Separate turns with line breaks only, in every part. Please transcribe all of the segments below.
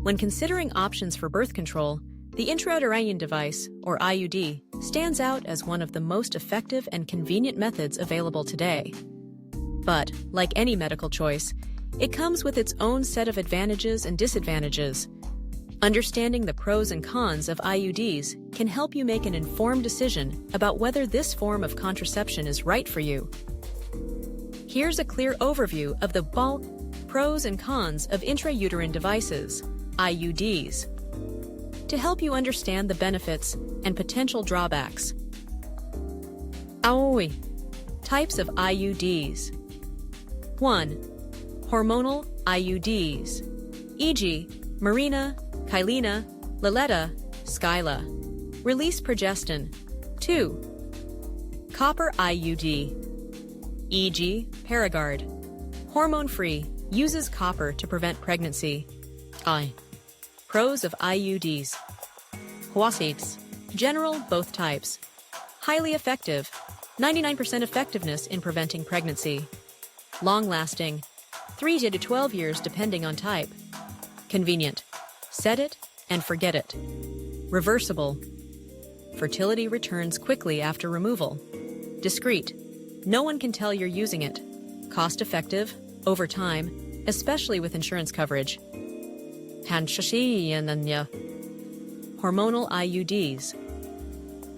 When considering options for birth control, the intrauterine device, or IUD, stands out as one of the most effective and convenient methods available today. But, like any medical choice, it comes with its own set of advantages and disadvantages. Understanding the pros and cons of IUDs can help you make an informed decision about whether this form of contraception is right for you. Here's a clear overview of the bulk pros and cons of intrauterine devices, IUDs, to help you understand the benefits and potential drawbacks. Aoi. Types of IUDs. 1. Hormonal IUDs, e.g., Mirena, Kylena, Liletta, Skyla. Release progestin. 2. Copper IUD, e.g., Paragard. Hormone-free, uses copper to prevent pregnancy. Pros of IUDs. Huasids. General, both types. Highly effective. 99% effectiveness in preventing pregnancy. Long-lasting. 3 to 12 years depending on type. Convenient. Set it and forget it. Reversible. Fertility returns quickly after removal. Discreet. No one can tell you're using it. Cost-effective, over time, especially with insurance coverage. Hormonal IUDs.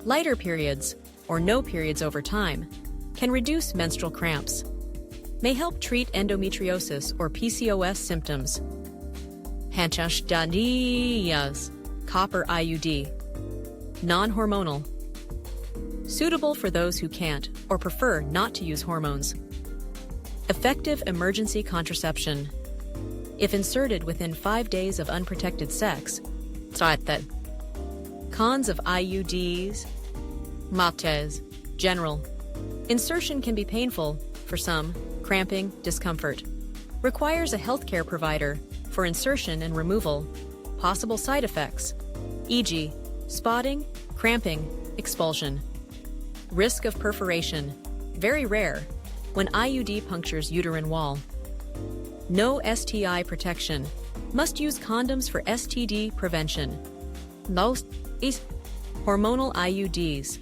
Lighter periods, or no periods over time, can reduce menstrual cramps. May help treat endometriosis or PCOS symptoms. Copper IUD. Non-hormonal. Suitable for those who can't or prefer not to use hormones. Effective emergency contraception. If inserted within 5 days of unprotected sex. Cons of IUDs. Mates. General. Insertion can be painful, for some, cramping, discomfort. Requires a healthcare provider for insertion and removal. Possible side effects, e.g., spotting, cramping, expulsion. Risk of perforation, very rare, when IUD punctures uterine wall. No STI protection. Must use condoms for STD prevention. Hormonal IUDs.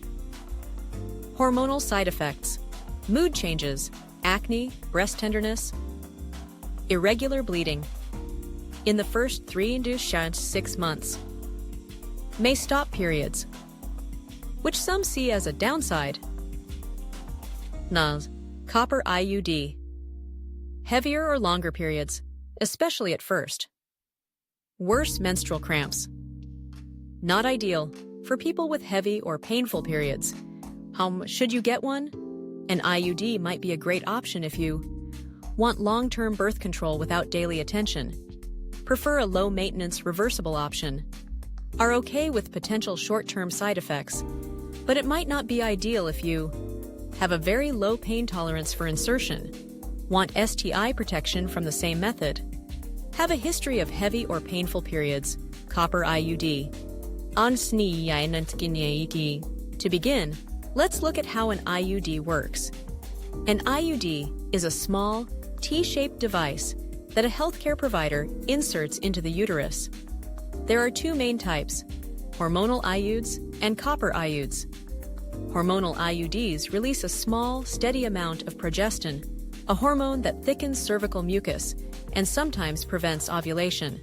Hormonal side effects. Mood changes, acne, breast tenderness. Irregular bleeding. In the first 3 to 6 months. May stop periods, which some see as a downside. Copper IUD. Heavier or longer periods, especially at first. Worse menstrual cramps. Not ideal for people with heavy or painful periods. Should you get one? An IUD might be a great option if you want long-term birth control without daily attention, prefer a low-maintenance reversible option, are okay with potential short-term side effects, but it might not be ideal if you have a very low pain tolerance for insertion, want STI protection from the same method, have a history of heavy or painful periods, copper IUD. To begin, let's look at how an IUD works. An IUD is a small, T-shaped device that a healthcare provider inserts into the uterus. There are 2 main types, hormonal IUDs and copper IUDs. Hormonal IUDs release a small, steady amount of progestin, a hormone that thickens cervical mucus and sometimes prevents ovulation.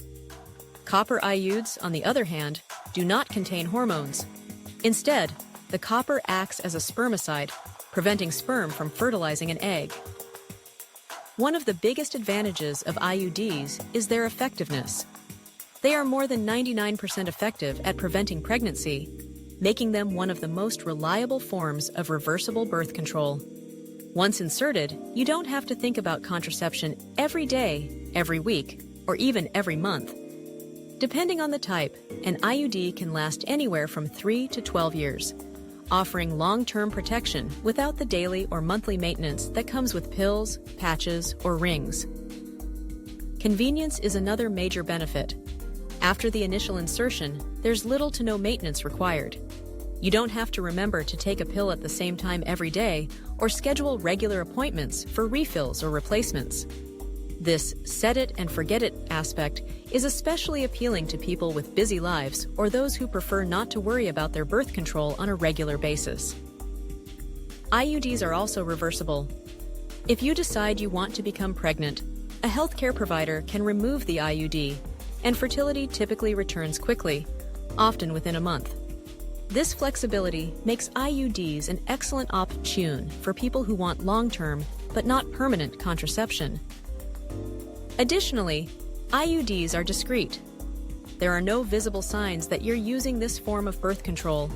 Copper IUDs, on the other hand, do not contain hormones. Instead, the copper acts as a spermicide, preventing sperm from fertilizing an egg. One of the biggest advantages of IUDs is their effectiveness. They are more than 99% effective at preventing pregnancy, making them one of the most reliable forms of reversible birth control. Once inserted, you don't have to think about contraception every day, every week, or even every month. Depending on the type, an IUD can last anywhere from 3 to 12 years, offering long-term protection without the daily or monthly maintenance that comes with pills, patches, or rings. Convenience is another major benefit. After the initial insertion, there's little to no maintenance required. You don't have to remember to take a pill at the same time every day or schedule regular appointments for refills or replacements. This set-it-and-forget-it aspect is especially appealing to people with busy lives or those who prefer not to worry about their birth control on a regular basis. IUDs are also reversible. If you decide you want to become pregnant, a healthcare provider can remove the IUD, and fertility typically returns quickly, often within a month. This flexibility makes IUDs an excellent option for people who want long-term but not permanent contraception. Additionally, IUDs are discreet. There are no visible signs that you're using this form of birth control,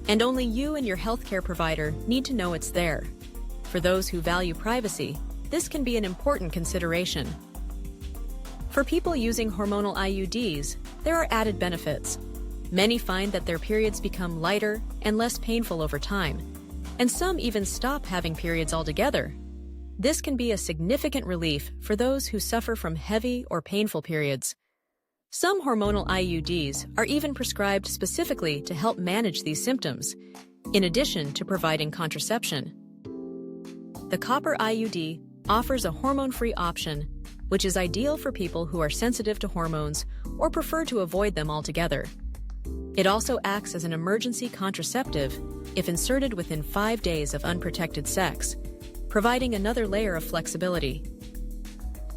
and only you and your healthcare provider need to know it's there. For those who value privacy, this can be an important consideration. For people using hormonal IUDs, there are added benefits. Many find that their periods become lighter and less painful over time, and some even stop having periods altogether. This can be a significant relief for those who suffer from heavy or painful periods. Some hormonal IUDs are even prescribed specifically to help manage these symptoms, in addition to providing contraception. The copper IUD offers a hormone-free option, which is ideal for people who are sensitive to hormones or prefer to avoid them altogether. It also acts as an emergency contraceptive if inserted within 5 days of unprotected sex, providing another layer of flexibility.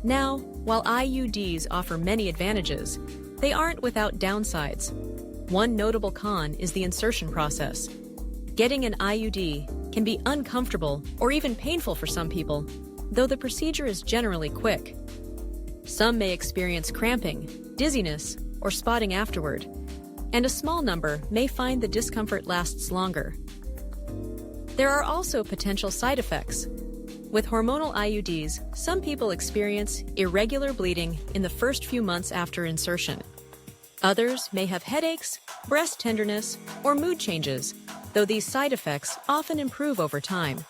Now, while IUDs offer many advantages, they aren't without downsides. One notable con is the insertion process. Getting an IUD can be uncomfortable or even painful for some people, though the procedure is generally quick. Some may experience cramping, dizziness, or spotting afterward, and a small number may find the discomfort lasts longer. There are also potential side effects. With hormonal IUDs, some people experience irregular bleeding in the first few months after insertion. Others may have headaches, breast tenderness, or mood changes, though these side effects often improve over time.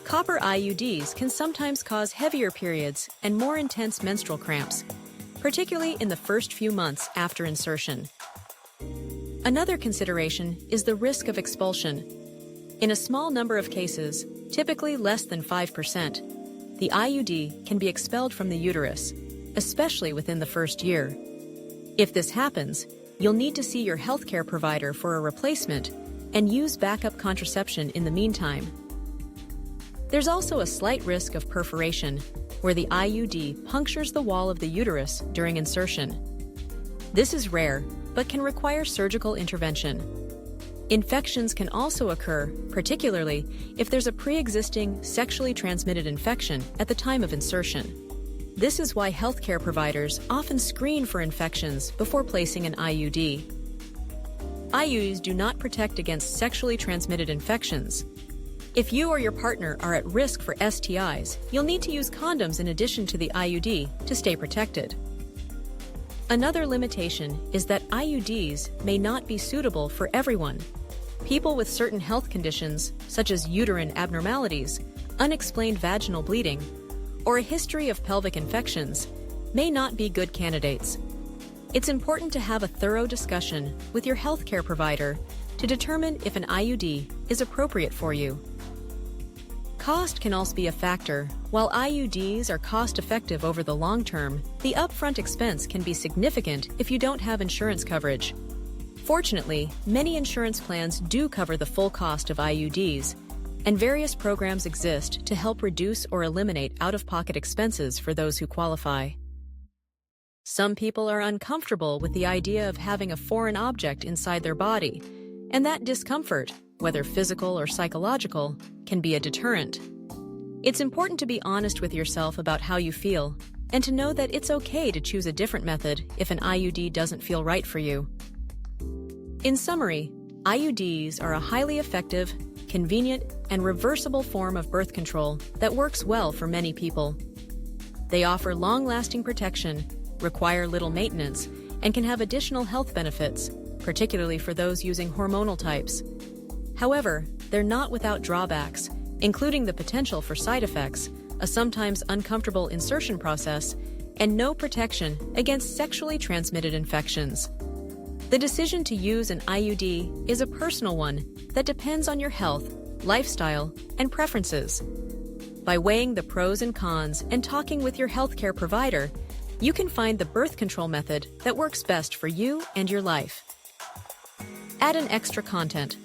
Copper IUDs can sometimes cause heavier periods and more intense menstrual cramps, particularly in the first few months after insertion. Another consideration is the risk of expulsion. In a small number of cases, typically less than 5%, the IUD can be expelled from the uterus, especially within the first year. If this happens, you'll need to see your healthcare provider for a replacement and use backup contraception in the meantime. There's also a slight risk of perforation, where the IUD punctures the wall of the uterus during insertion. This is rare, but can require surgical intervention. Infections can also occur, particularly if there's a pre-existing sexually transmitted infection at the time of insertion. This is why healthcare providers often screen for infections before placing an IUD. IUDs do not protect against sexually transmitted infections. If you or your partner are at risk for STIs, you'll need to use condoms in addition to the IUD to stay protected. Another limitation is that IUDs may not be suitable for everyone. People with certain health conditions, such as uterine abnormalities, unexplained vaginal bleeding, or a history of pelvic infections, may not be good candidates. It's important to have a thorough discussion with your healthcare provider to determine if an IUD is appropriate for you. Cost can also be a factor. While IUDs are cost-effective over the long term, the upfront expense can be significant if you don't have insurance coverage. Fortunately, many insurance plans do cover the full cost of IUDs, and various programs exist to help reduce or eliminate out-of-pocket expenses for those who qualify. Some people are uncomfortable with the idea of having a foreign object inside their body, and that discomfort, whether physical or psychological, can be a deterrent. It's important to be honest with yourself about how you feel, and to know that it's okay to choose a different method if an IUD doesn't feel right for you. In summary, IUDs are a highly effective, convenient, and reversible form of birth control that works well for many people. They offer long-lasting protection, require little maintenance, and can have additional health benefits, particularly for those using hormonal types. However, they're not without drawbacks, including the potential for side effects, a sometimes uncomfortable insertion process, and no protection against sexually transmitted infections. The decision to use an IUD is a personal one that depends on your health, lifestyle, and preferences. By weighing the pros and cons and talking with your healthcare provider, you can find the birth control method that works best for you and your life. Add an extra content.